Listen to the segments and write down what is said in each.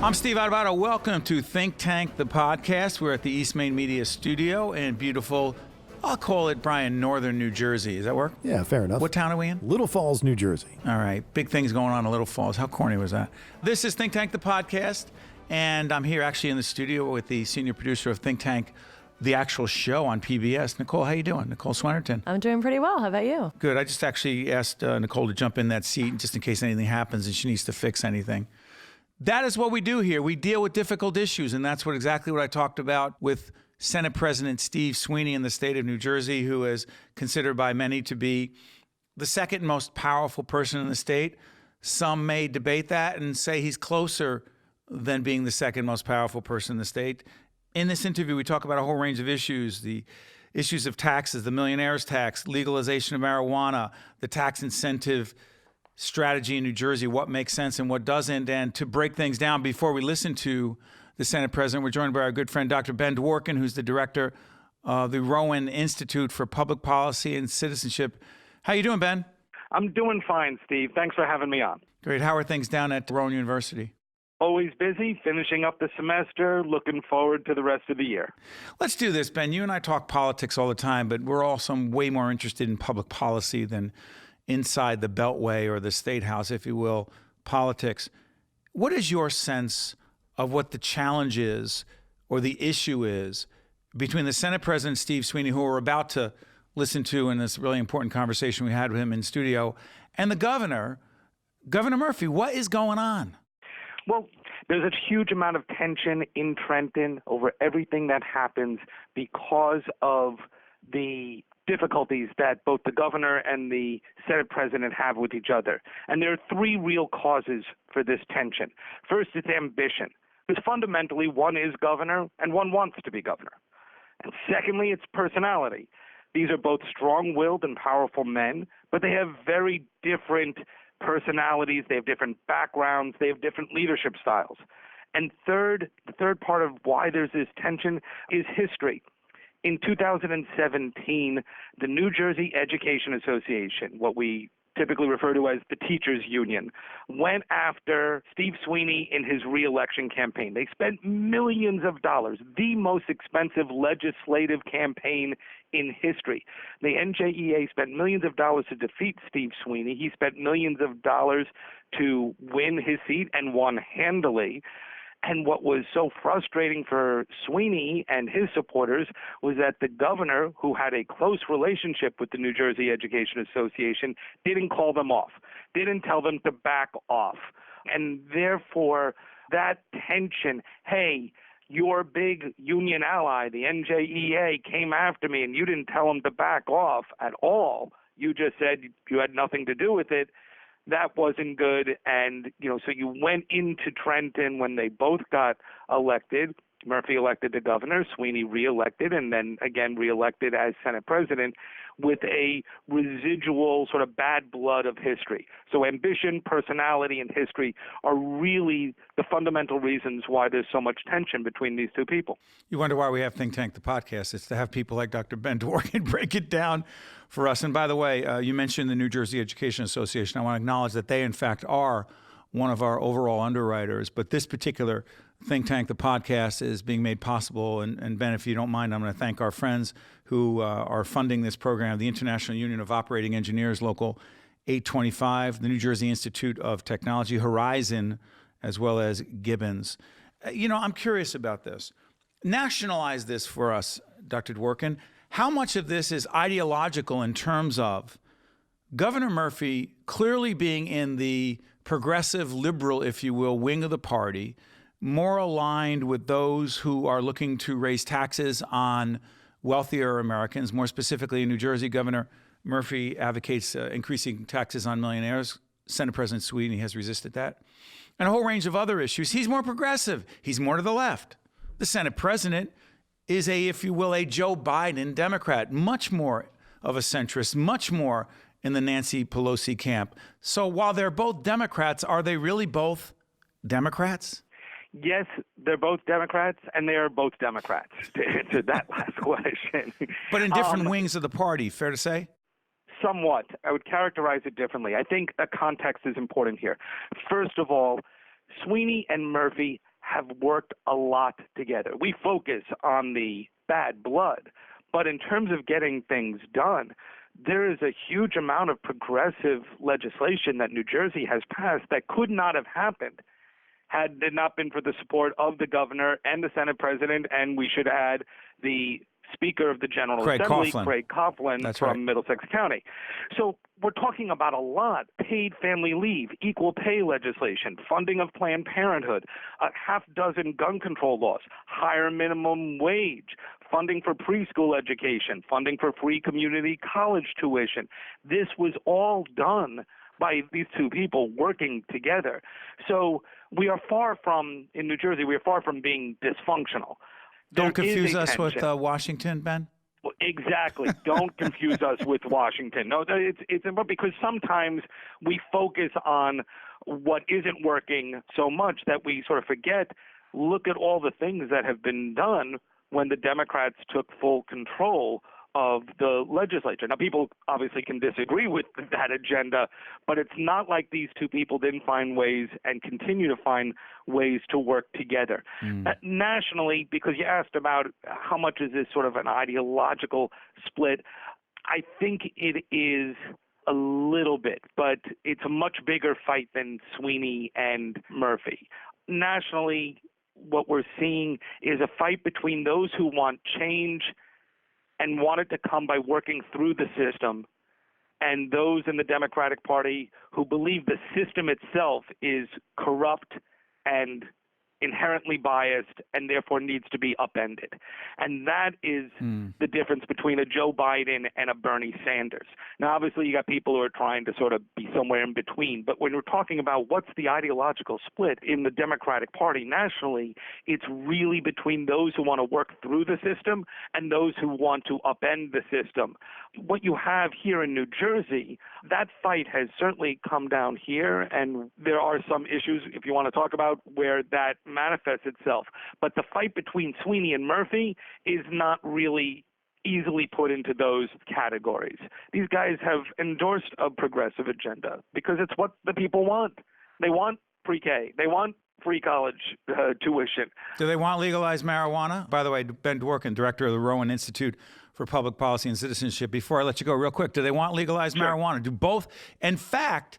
I'm Steve Adubato. Welcome to Think Tank, the podcast. We're at the East Main Media Studio in beautiful, I'll call it, Brian, northern New Jersey. Does that work? Yeah, fair enough. What town are we in? Little Falls, New Jersey. All right. Big things going on in Little Falls. How corny was that? This is Think Tank, the podcast, and I'm here actually in the studio with the senior producer of Think Tank, the actual show on PBS. Nicole, how you doing? Nicole Swinerton. I'm doing pretty well. How about you? Good. I just actually asked Nicole to jump in that seat just in case anything happens and she needs to fix anything. That is what we do here. We deal with difficult issues, and that's exactly what I talked about with Senate President Steve Sweeney in the state of New Jersey, who is considered by many to be the second most powerful person in the state. Some may debate that and say he's closer than being the second most powerful person in the state. In this interview, we talk about a whole range of issues, the issues of taxes, the millionaire's tax, legalization of marijuana, the tax incentive strategy in New Jersey, what makes sense and what doesn't. And to break things down before we listen to the Senate President, we're joined by our good friend, Dr. Ben Dworkin, who's the director of the Rowan Institute for Public Policy and Citizenship. How you doing, Ben? I'm doing fine, Steve. Thanks for having me on. Great. How are things down at Rowan University? Always busy, finishing up the semester, looking forward to the rest of the year. Let's do this, Ben. You and I talk politics all the time, but we're also way more interested in public policy than inside the Beltway or the State House, if you will, politics. What is your sense of what the challenge is or the issue is between the Senate President Steve Sweeney, who we're about to listen to in this really important conversation we had with him in studio, and the governor, Governor Murphy? What is going on? Well, there's a huge amount of tension in Trenton over everything that happens because of the difficulties that both the governor and the Senate President have with each other. And there are three real causes for this tension. First, it's ambition, because fundamentally one is governor and one wants to be governor. And secondly, it's personality. These are both strong-willed and powerful men, but they have very different personalities, they have different backgrounds, they have different leadership styles. And third, the third part of why there's this tension is history. In 2017, the New Jersey Education Association, what we typically refer to as the teachers union, went after Steve Sweeney in his re-election campaign. They spent millions of dollars, the most expensive legislative campaign in history. The NJEA spent millions of dollars to defeat Steve Sweeney. He spent millions of dollars to win his seat and won handily. And what was so frustrating for Sweeney and his supporters was that the governor, who had a close relationship with the New Jersey Education Association, didn't call them off, didn't tell them to back off. And therefore, that tension, hey, your big union ally, the NJEA, came after me and you didn't tell them to back off at all. You just said you had nothing to do with it. That wasn't good. And, so you went into Trenton when they both got elected. Murphy elected to governor, Sweeney reelected, and then again reelected as Senate President with a residual sort of bad blood of history. So ambition, personality, and history are really the fundamental reasons why there's so much tension between these two people. You wonder why we have Think Tank, the podcast. It's to have people like Dr. Ben Dworkin break it down for us. And by the way, you mentioned the New Jersey Education Association. I want to acknowledge that they, in fact, are one of our overall underwriters. But this particular Think Tank, the podcast, is being made possible. And Ben, if you don't mind, I'm going to thank our friends who are funding this program, the International Union of Operating Engineers, Local 825, the New Jersey Institute of Technology, Horizon, as well as Gibbons. I'm curious about this. Nationalize this for us, Dr. Dworkin. How much of this is ideological in terms of Governor Murphy clearly being in the progressive liberal, if you will, wing of the party, more aligned with those who are looking to raise taxes on wealthier Americans? More specifically, in New Jersey, Governor Murphy advocates increasing taxes on millionaires. Senate President Sweeney has resisted that. And a whole range of other issues. He's more progressive. He's more to the left. The Senate President is if you will, a Joe Biden Democrat, much more of a centrist, much more in the Nancy Pelosi camp. So while they're both Democrats, are they really both Democrats? Yes, they're both Democrats, and they are both Democrats, to answer that last question. But in different wings of the party, fair to say? Somewhat. I would characterize it differently. I think a context is important here. First of all, Sweeney and Murphy have worked a lot together. We focus on the bad blood, but in terms of getting things done, there is a huge amount of progressive legislation that New Jersey has passed that could not have happened had it not been for the support of the governor and the Senate president, and we should add the Speaker of the General Assembly, Craig Coughlin, from Middlesex County. So we're talking about a lot: paid family leave, equal pay legislation, funding of Planned Parenthood, a half dozen gun control laws, higher minimum wage, funding for preschool education, funding for free community college tuition. This was all done by these two people working together. So we are far from, in New Jersey, we are far from being dysfunctional. Don't confuse us with Washington, Ben. Well, exactly. Don't confuse us with Washington. No, it's important because sometimes we focus on what isn't working so much that we sort of forget, look at all the things that have been done when the Democrats took full control of the legislature. Now, people obviously can disagree with that agenda, but it's not like these two people didn't find ways and continue to find ways to work together. Nationally, because you asked about how much is this sort of an ideological split, I think it is a little bit, but it's a much bigger fight than Sweeney and Murphy. Nationally, what we're seeing is a fight between those who want change and want it to come by working through the system, and those in the Democratic Party who believe the system itself is corrupt and inherently biased and therefore needs to be upended. And that is the difference between a Joe Biden and a Bernie Sanders. Now, obviously, you got people who are trying to sort of be somewhere in between. But when we're talking about what's the ideological split in the Democratic Party nationally, it's really between those who want to work through the system and those who want to upend the system. What you have here in New Jersey, that fight has certainly come down here, and there are some issues, if you want to talk about, where that manifests itself. But the fight between Sweeney and Murphy is not really easily put into those categories. These guys have endorsed a progressive agenda because it's what the people want. They want pre-K. They want free college tuition. Do they want legalized marijuana? By the way, Ben Dworkin, director of the Rowan Institute for Public Policy and Citizenship. Before I let you go, real quick, do they want legalized marijuana? Do both? In fact,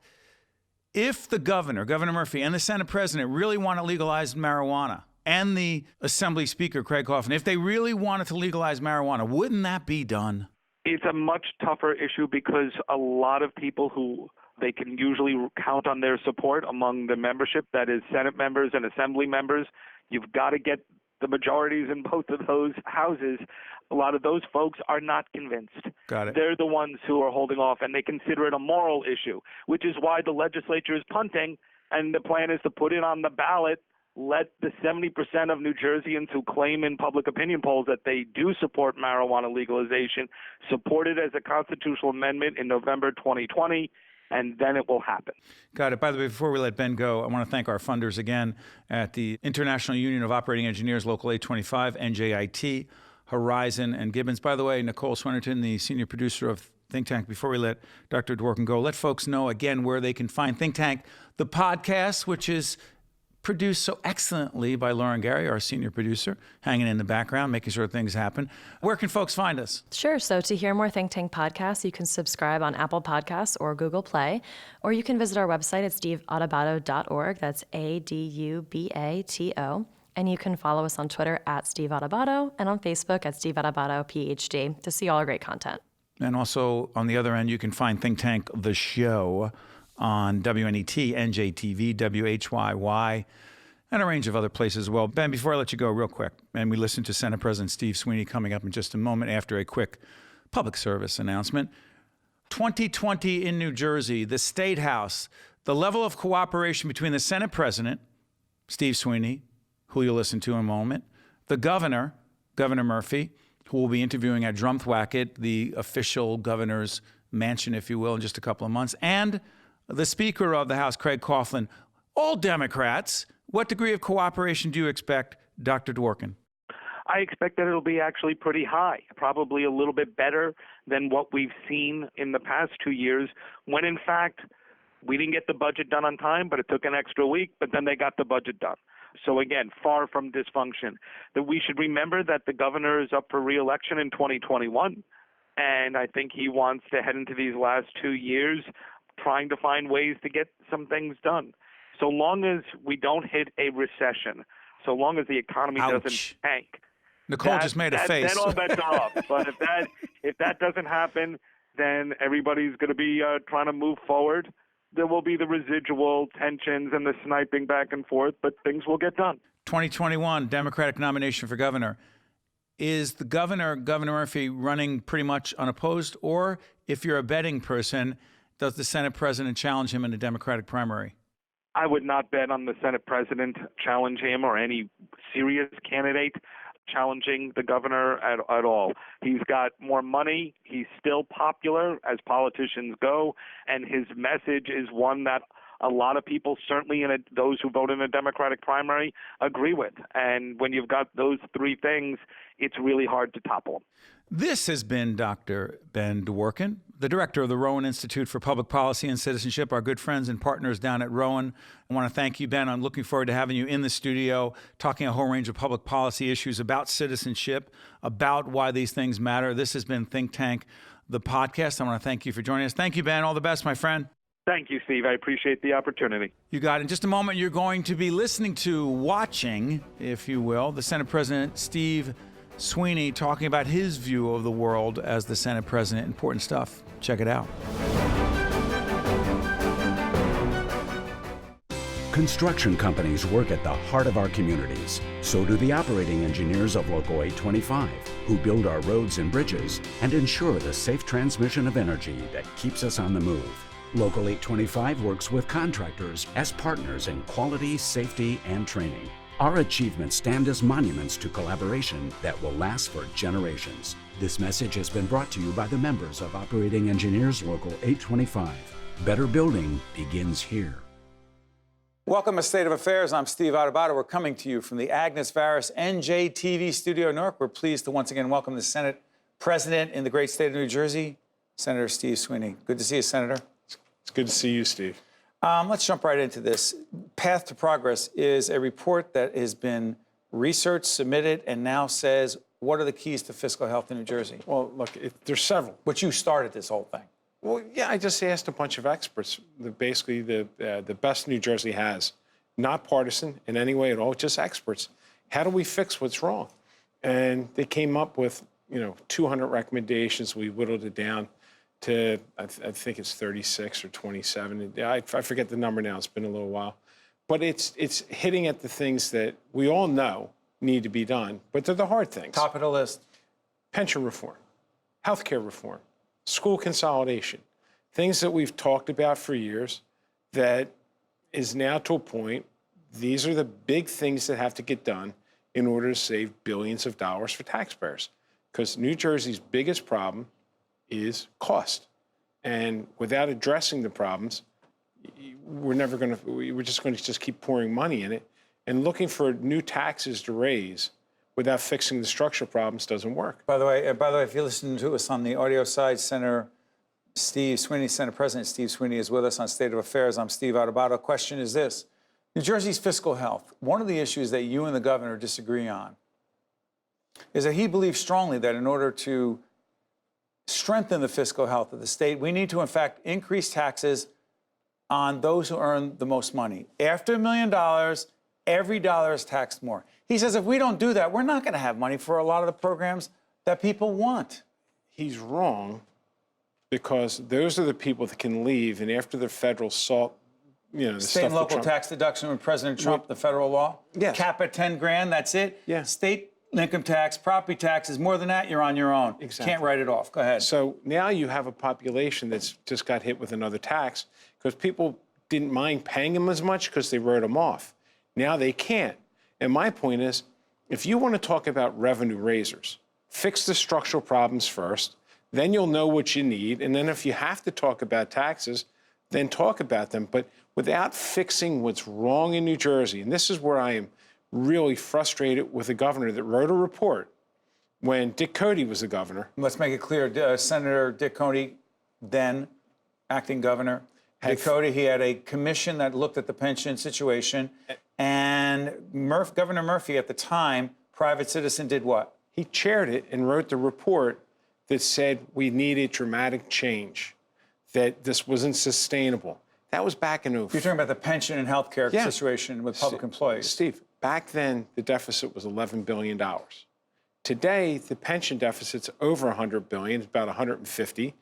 if the Governor Murphy, and the Senate President really want to legalize marijuana, and the Assembly Speaker, Craig Coughlin, if they really wanted to legalize marijuana, wouldn't that be done? It's a much tougher issue because a lot of people who they can usually count on their support among the membership, that is Senate members and Assembly members. You've got to get the majorities in both of those houses. A lot of those folks are not convinced. Got it. They're the ones who are holding off, and they consider it a moral issue, which is why the legislature is punting, and the plan is to put it on the ballot, let the 70% of New Jerseyans who claim in public opinion polls that they do support marijuana legalization support it as a constitutional amendment in November 2020, and then it will happen. Got it. By the way, before we let Ben go, I want to thank our funders again at the International Union of Operating Engineers, Local 825, NJIT, Horizon, and Gibbons. By the way, Nicole Swenerton, the senior producer of Think Tank, before we let Dr. Dworkin go, let folks know again where they can find Think Tank, the podcast, which is produced so excellently by Lauren Gary, our senior producer, hanging in the background, making sure things happen. Where can folks find us? Sure. So to hear more Think Tank podcasts, you can subscribe on Apple Podcasts or Google Play, or you can visit our website at steveadubato.org. That's ADUBATO. And you can follow us on Twitter at Steve Adubato and on Facebook at Steve Adubato, Ph.D. to see all our great content. And also on the other end, you can find Think Tank, the show, on WNET, NJTV, WHYY, and a range of other places as well. Ben, before I let you go real quick, and we listen to Senate President Steve Sweeney coming up in just a moment after a quick public service announcement. 2020 in New Jersey, the State House, the level of cooperation between the Senate President, Steve Sweeney, who you'll listen to in a moment, the Governor, Governor Murphy, who will be interviewing at Drumthwacket, the official governor's mansion, if you will, in just a couple of months, and the Speaker of the House, Craig Coughlin, all Democrats. What degree of cooperation do you expect, Dr. Dworkin? I expect that it'll be actually pretty high, probably a little bit better than what we've seen in the past 2 years, when in fact We didn't get the budget done on time, but it took an extra week, but then they got the budget done. So again, far from dysfunction. That we should remember that the governor is up for re-election in 2021, and I think he wants to head into these last 2 years trying to find ways to get some things done. So long as we don't hit a recession, so long as the economy doesn't tank. Nicole just made a face. Then all bets are off. But if that doesn't happen, then everybody's going to be trying to move forward. There will be the residual tensions and the sniping back and forth, but things will get done. 2021 Democratic nomination for governor. Is the Governor Murphy, running pretty much unopposed? Or if you're a betting person, does the Senate President challenge him in a Democratic primary? I would not bet on the Senate President challenge him or any serious candidate challenging the governor at all. He's got more money. He's still popular as politicians go, and his message is one that a lot of people, certainly those who vote in a Democratic primary, agree with. And when you've got those three things, it's really hard to topple them. This has been Dr. Ben Dworkin, the director of the Rowan Institute for Public Policy and Citizenship, our good friends and partners down at Rowan. I want to thank you, Ben. I'm looking forward to having you in the studio, talking a whole range of public policy issues about citizenship, about why these things matter. This has been Think Tank, the podcast. I want to thank you for joining us. Thank you, Ben. All the best, my friend. Thank you, Steve. I appreciate the opportunity. You got it. In just a moment, you're going to be listening to, watching, if you will, the Senate President Steve Sweeney talking about his view of the world as the Senate President. Important stuff. Check it out. Construction companies work at the heart of our communities. So do the operating engineers of Local 825, who build our roads and bridges and ensure the safe transmission of energy that keeps us on the move. Local 825 works with contractors as partners in quality, safety, and training. Our achievements stand as monuments to collaboration that will last for generations. This message has been brought to you by the members of Operating Engineers Local 825. Better building begins here. Welcome to State of Affairs. I'm Steve Adubato. We're coming to you from the Agnes Varis NJTV studio in Newark. We're pleased to once again welcome the Senate President in the great state of New Jersey, Senator Steve Sweeney. Good to see you, Senator. It's good to see you, Steve. Let's jump right into this. Path to Progress is a report that has been researched, submitted, and now says, what are the keys to fiscal health in New Jersey? Well, look, there's several. But you started this whole thing. Well, yeah, I just asked a bunch of experts, basically the best New Jersey has, not partisan in any way at all, just experts. How do we fix what's wrong? And they came up with, 200 recommendations. We whittled it down to, I think it's 36 or 27. I forget the number now. It's been a little while. But it's hitting at the things that we all know need to be done, but they're the hard things. Top of the list. Pension reform, healthcare reform, school consolidation, things that we've talked about for years that is now to a point, these are the big things that have to get done in order to save billions of dollars for taxpayers. Because New Jersey's biggest problem is cost. And without addressing the problems, we're just going to keep pouring money in it. And looking for new taxes to raise without fixing the structural problems doesn't work. By the way, if you're listening to us on the audio side, Senator Steve Sweeney, Senate President Steve Sweeney is with us on State of Affairs. I'm Steve Adubato. Question is this. New Jersey's fiscal health, one of the issues that you and the governor disagree on is that he believes strongly that in order to strengthen the fiscal health of the state, we need to, in fact, increase taxes on those who earn the most money. After $1 million, every dollar is taxed more. He says if we don't do that, we're not going to have money for a lot of the programs that people want. He's wrong because those are the people that can leave, and after the federal salt, the state and local tax deduction with President Trump, the federal law, yes. Cap at 10 grand, that's it. Yeah. State income tax, property taxes, more than that, you're on your own. Exactly. Can't write it off. Go ahead. So now you have a population that's just got hit with another tax because people didn't mind paying them as much because they wrote them off. Now they can't. And my point is, if you want to talk about revenue raisers, fix the structural problems first, then you'll know what you need. And then if you have to talk about taxes, then talk about them. But without fixing what's wrong in New Jersey, and this is where I am really frustrated with the governor that wrote a report when Dick Cody was the governor. Let's make it clear, Senator Dick Cody, then acting governor. Dakota, he had a commission that looked at the pension situation, and Governor Murphy at the time, private citizen, did what? He chaired it and wrote the report that said we needed dramatic change, that this wasn't sustainable. That was back in 2004. You're talking about the pension and health care situation with public employees. Steve, back then, the deficit was $11 billion. Today, the pension deficit's over $100 billion, it's about 150,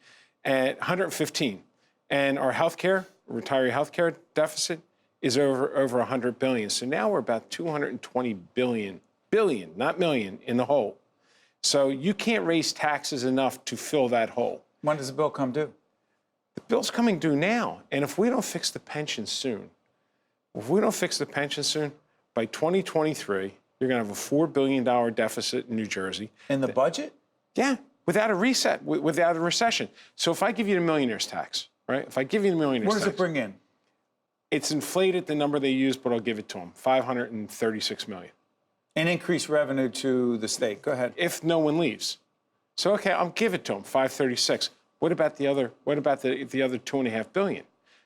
and 115. And our healthcare, retiree healthcare deficit is over $100 billion. So now we're about 220 billion, not million, in the hole. So you can't raise taxes enough to fill that hole. When does the bill come due? The bill's coming due now. And if we don't fix the pension soon, by 2023, you're going to have a $4 billion deficit in New Jersey. In the budget? Yeah, without a reset, without a recession. So if I give you the millionaire's tax, right? If I give you the millionaire's tax. What does it bring in? It's inflated the number they used, but I'll give it to them, $536 million. And increased revenue to the state. Go ahead. If no one leaves. So, okay, I'll give it to them, 536. What about the other $2.5 billion?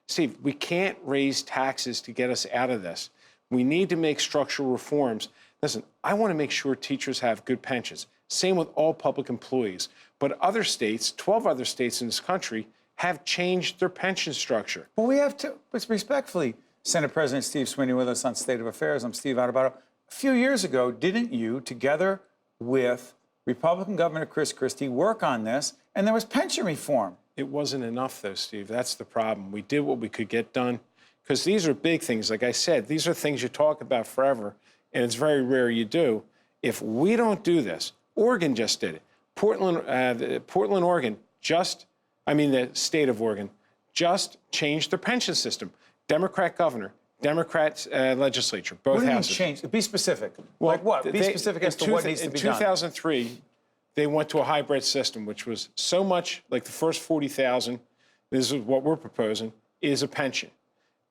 Steve, we can't raise taxes to get us out of this. We need to make structural reforms. Listen, I want to make sure teachers have good pensions. Same with all public employees. But other states, 12 other states in this country, have changed their pension structure. Well, we have to, respectfully, Senate President Steve Sweeney with us on State of Affairs. I'm Steve Adubato. A few years ago, didn't you, together with Republican Governor Chris Christie, work on this, and there was pension reform? It wasn't enough, though, Steve. That's the problem. We did what we could get done, because these are big things. Like I said, these are things you talk about forever, and it's very rare you do. If we don't do this, Oregon just did it. Portland, Oregon, the state of Oregon, just changed their pension system. Democrat governor, Democrat legislature, both houses. What do you mean changed? Be specific. Well, like what? Be specific as to what needs to be done. In 2003, they went to a hybrid system, which was so much like the first 40,000, this is what we're proposing, is a pension.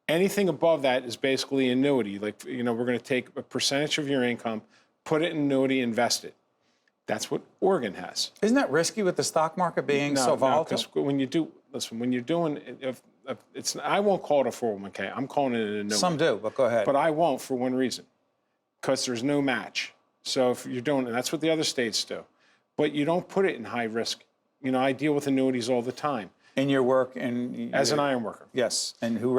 Anything above that is basically annuity. Like, we're going to take a percentage of your income, put it in annuity, invest it. That's what Oregon has. Isn't that risky with the stock market being so volatile? No, because when you're doing, I won't call it a 401k. I'm calling it an annuity. Some do, but go ahead. But I won't for one reason, because there's no match. So if you're doing it, that's what the other states do. But you don't put it in high risk. I deal with annuities all the time. In your work, as an iron worker. Yes, and who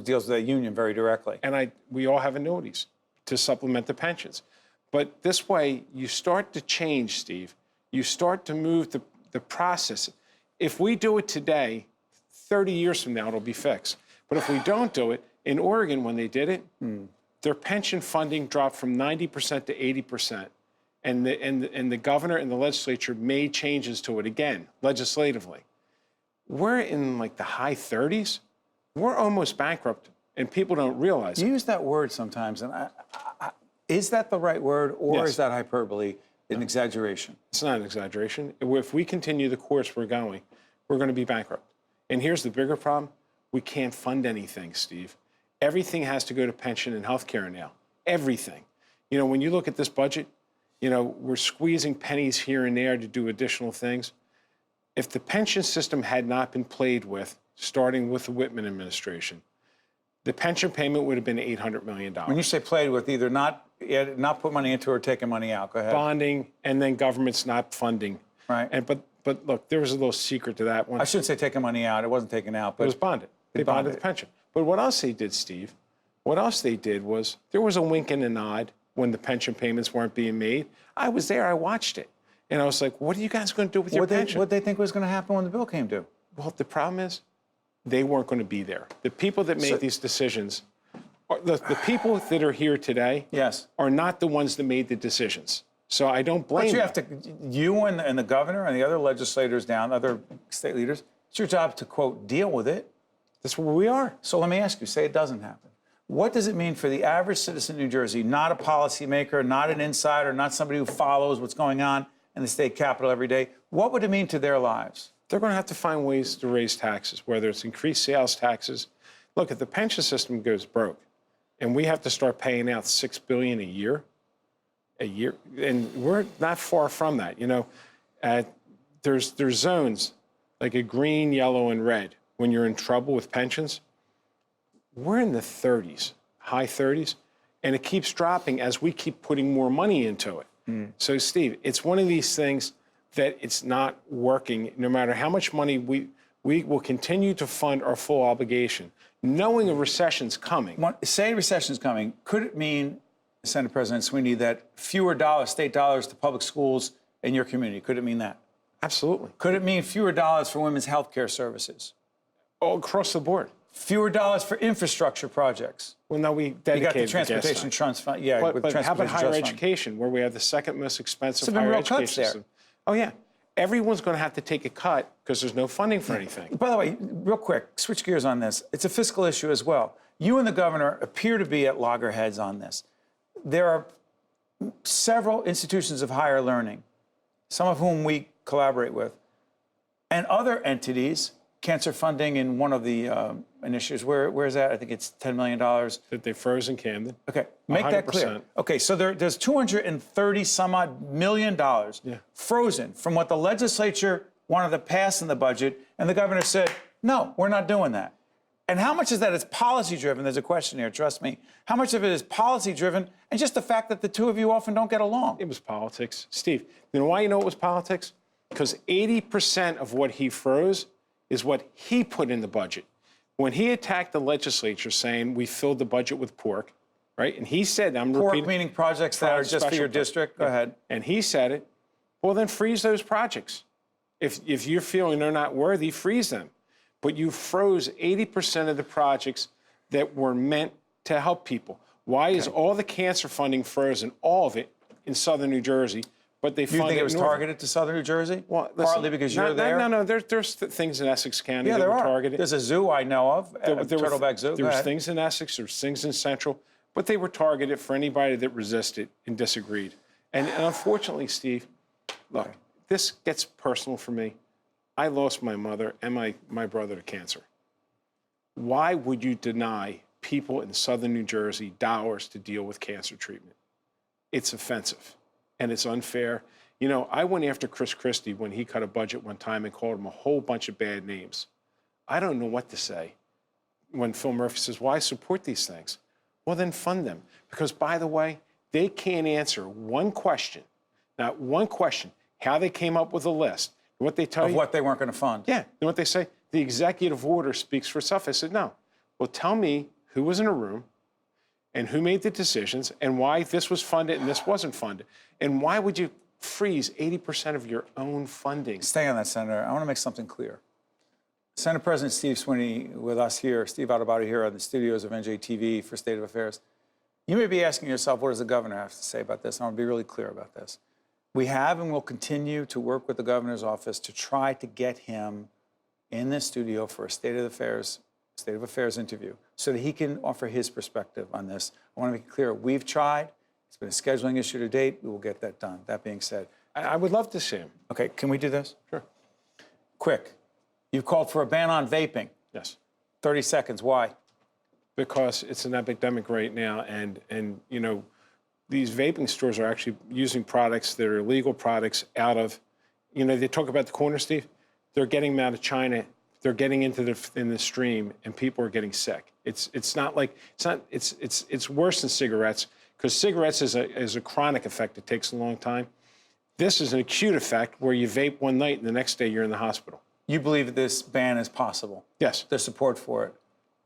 deals with that union very directly. And we all have annuities to supplement the pensions. But this way, you start to change, Steve. You start to move the process. If we do it today, 30 years from now, it'll be fixed. But if we don't do it, in Oregon, when they did it, their pension funding dropped from 90% to 80%. And the governor and the legislature made changes to it again, legislatively. We're in like the high 30s. We're almost bankrupt, and people don't realize it. You use that word sometimes, and is that the right word, or Yes. is that hyperbole, an exaggeration? It's not an exaggeration. If we continue the course we're going to be bankrupt. And here's the bigger problem. We can't fund anything, Steve. Everything has to go to pension and health care now. Everything. When you look at this budget, we're squeezing pennies here and there to do additional things. If the pension system had not been played with, starting with the Whitman administration, the pension payment would have been $800 million. When you say played with, either not put money into or taking money out. Go ahead. Bonding, and then government's not funding. Right. But look, there was a little secret to that one. I shouldn't say taking money out. It wasn't taken out. But it was bonded. They bonded the pension. But what else they did, Steve? What else they did was there was a wink and a nod when the pension payments weren't being made. I was there. I watched it. And I was like, what are you guys going to do with your pension? What did they think was going to happen when the bill came due? Well, the problem is they weren't going to be there. The people that made these decisions, the people that are here today are not the ones that made the decisions. So I don't blame them. You and the governor and the other legislators down, other state leaders, it's your job to, quote, deal with it. That's where we are. So let me ask you, say it doesn't happen. What does it mean for the average citizen in New Jersey, not a policymaker, not an insider, not somebody who follows what's going on in the state capitol every day? What would it mean to their lives? They're going to have to find ways to raise taxes, whether it's increased sales taxes. Look, if the pension system goes broke and we have to start paying out $6 billion a year, and we're not far from that. There's zones like a green, yellow, and red when you're in trouble with pensions, we're in the 30s, high 30s, and it keeps dropping as we keep putting more money into it. So, Steve, it's one of these things that it's not working. No matter how much money we will continue to fund our full obligation, knowing a recession's coming. Say recession's coming, could it mean, Senate President Sweeney, that fewer dollars, state dollars to public schools in your community? Could it mean that? Absolutely. Could it mean fewer dollars for women's health care services? All across the board. Fewer dollars for infrastructure projects? Well, no, we You got dedicated the Transportation Trust Fund. Yeah, But, with but how about Transportation higher Trust Fund. education, where we have the second most expensive There's been higher real education cuts there. system? Oh, yeah. Everyone's going to have to take a cut because there's no funding for anything. By the way, real quick, switch gears on this. It's a fiscal issue as well. You and the governor appear to be at loggerheads on this. There are several institutions of higher learning, some of whom we collaborate with, and other entities, cancer funding in one of the initiatives. Where is that? I think it's $10 million. That they froze in Camden. Okay, make that clear. 100%. Okay, so there's $230 some odd million frozen from what the legislature wanted to pass in the budget, and the governor said, no, we're not doing that. And how much of that is policy driven? There's a question here, trust me. How much of it is policy driven and just the fact that the two of you often don't get along? It was politics. Steve, you know why you know it was politics? Because 80% of what he froze is what he put in the budget. When he attacked the legislature saying we filled the budget with pork, right? And he said, I'm Pork repeating. meaning projects that are just for special your project. district? Go ahead. And he said it. Well, then freeze those projects. If you're feeling they're not worthy, freeze them. But you froze 80% of the projects that were meant to help people. Why is all the cancer funding frozen, all of it, in southern New Jersey, but they funded You think it was northern? targeted to southern New Jersey? Well, listen, partly because you're there? No. There's things in Essex County Yeah, that there were are. targeted. There's a zoo I know of, Turtleback Zoo. There Go was ahead. things in Essex, there's things in Central, but they were targeted for anybody that resisted and disagreed. And unfortunately, Steve, look, this gets personal for me. I lost my mother and my brother to cancer. Why would you deny people in southern New Jersey dollars to deal with cancer treatment? It's offensive and it's unfair. You know, I went after Chris Christie when he cut a budget one time and called him a whole bunch of bad names. I don't know what to say when Phil Murphy says, why support these things? Well, then fund them. Because, by the way, they can't answer one question, not one question, how they came up with a list. And what they tell Of you. what they weren't going to fund. Yeah. And what they say, the executive order speaks for itself. I said, no. Well, tell me who was in a room and who made the decisions and why this was funded and this wasn't funded. And why would you freeze 80% of your own funding? Stay on that, Senator. I want to make something clear. Senate President Steve Sweeney with us here, Steve Adubato here on the studios of NJTV for State of Affairs. You may be asking yourself, what does the governor have to say about this? And I want to be really clear about this. We have and will continue to work with the governor's office to try to get him in the studio for a State of Affairs interview so that he can offer his perspective on this. I want to make it clear, we've tried. It's been a scheduling issue to date. We will get that done. That being said. I would love to see him. Okay, can we do this? Sure. Quick. You've called for a ban on vaping. Yes. 30 seconds. Why? Because it's an epidemic right now, and you know, these vaping stores are actually using products that are illegal products out of, you know, they talk about the corner, Steve. They're getting them out of China. They're getting into the stream, and people are getting sick. It's worse than cigarettes, because cigarettes is a chronic effect. It takes a long time. This is an acute effect where you vape one night and the next day you're in the hospital. You believe that this ban is possible? Yes. There's support for it?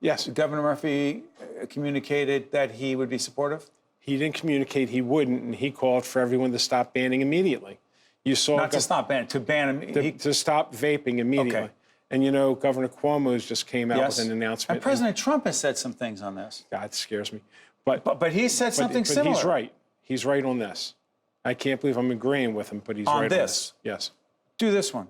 Yes. Governor Murphy communicated that he would be supportive? He didn't communicate he wouldn't, and he called for everyone to stop banning immediately. You saw Not to stop ban, to ban him. to stop vaping immediately. Okay. And you know, Governor Cuomo's just came out with an announcement. And President Trump has said some things on this. God, scares me. But he said something but similar. he's right. He's right on this. I can't believe I'm agreeing with him, but he's On right this? on this. Yes. Do this one.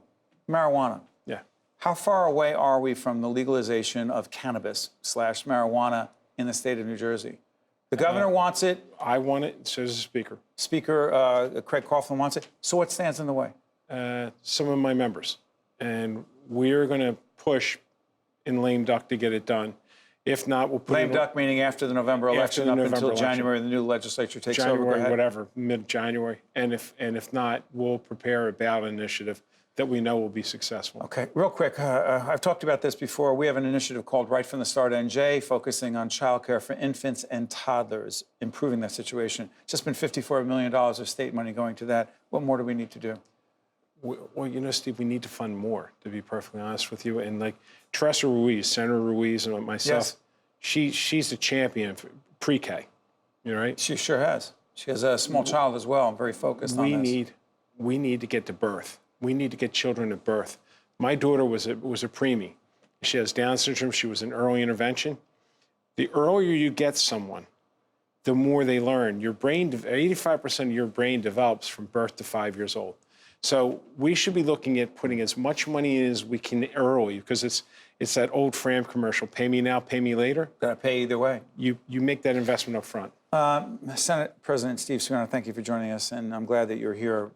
Marijuana. Yeah. How far away are we from the legalization of cannabis / marijuana in the state of New Jersey? The governor wants it. I want it, so does the speaker. Speaker Craig Coughlin wants it. So what stands in the way? Some of my members. And we're going to push in lame duck to get it done. If not, we'll put Lame it duck meaning after the November election, the up November until election. January, the new legislature takes over. Go January, ahead. whatever, mid-January. And if not, we'll prepare a ballot initiative that we know will be successful. Okay, real quick, I've talked about this before. We have an initiative called Right from the Start NJ, focusing on childcare for infants and toddlers, improving that situation. Just been $54 million of state money going to that. What more do we need to do? Well, you know, Steve, we need to fund more, to be perfectly honest with you. And like Teresa Ruiz, Senator Ruiz, and myself, she's a champion for pre-K, you know, right? She sure has. She has a small child as well. I'm very focused on this. We need to get to birth. We need to get children at birth. My daughter was a preemie. She has Down syndrome. She was in early intervention. The earlier you get someone, the more they learn. Your brain, 85% of your brain develops from birth to 5 years old. So we should be looking at putting as much money in as we can early, because it's that old Fram commercial, pay me now, pay me later. Got to pay either way. You make that investment up front. Senate President Steve Sweeney, thank you for joining us, and I'm glad that you're here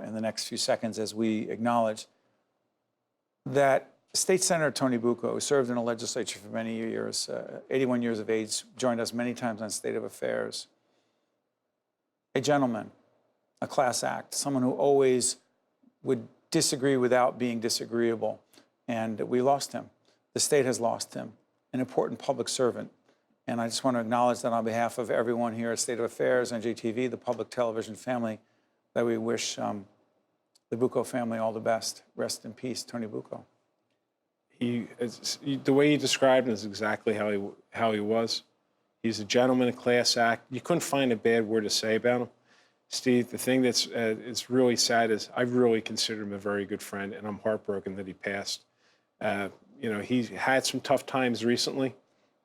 in the next few seconds as we acknowledge that State Senator Tony Bucco, who served in the legislature for many years, 81 years of age, joined us many times on State of Affairs. A gentleman, a class act, someone who always would disagree without being disagreeable, and we lost him. The state has lost him, an important public servant. And I just want to acknowledge that on behalf of everyone here at State of Affairs, NJTV, the public television family, that we wish the Bucco family all the best. Rest in peace, Tony Bucco. The way you described him is exactly how he was. He's a gentleman, a class act. You couldn't find a bad word to say about him. Steve, the thing that's it's really sad is I really consider him a very good friend, and I'm heartbroken that he passed. You know, he had some tough times recently,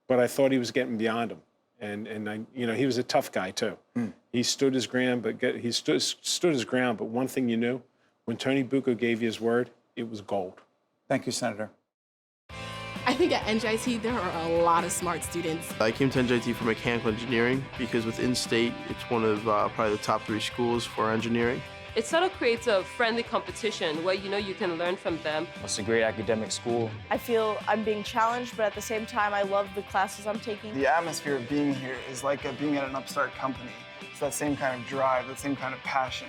but I thought he was getting beyond them. And I, you know, he was a tough guy too. He stood his ground, but he stood his ground. But one thing you knew, when Tony Bucco gave you his word, it was gold. Thank you, Senator. I think at NJT there are a lot of smart students. I came to NJT for mechanical engineering because within state, it's one of probably the top 3 schools for engineering. It sort of creates a friendly competition where you know you can learn from them. It's a great academic school. I feel I'm being challenged, but at the same time, I love the classes I'm taking. The atmosphere of being here is like being at an upstart company. It's that same kind of drive, that same kind of passion.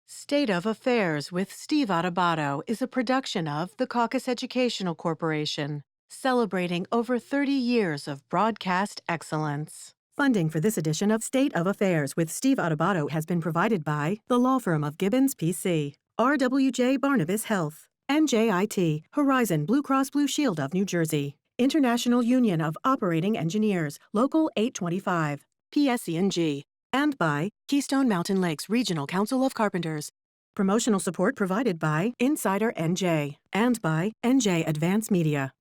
State of Affairs with Steve Adubato is a production of the Caucus Educational Corporation, celebrating over 30 years of broadcast excellence. Funding for this edition of State of Affairs with Steve Adubato has been provided by the law firm of Gibbons PC, RWJ Barnabas Health, NJIT, Horizon Blue Cross Blue Shield of New Jersey, International Union of Operating Engineers, Local 825, PSE&G, and by Keystone Mountain Lakes Regional Council of Carpenters. Promotional support provided by Insider NJ and by NJ Advance Media.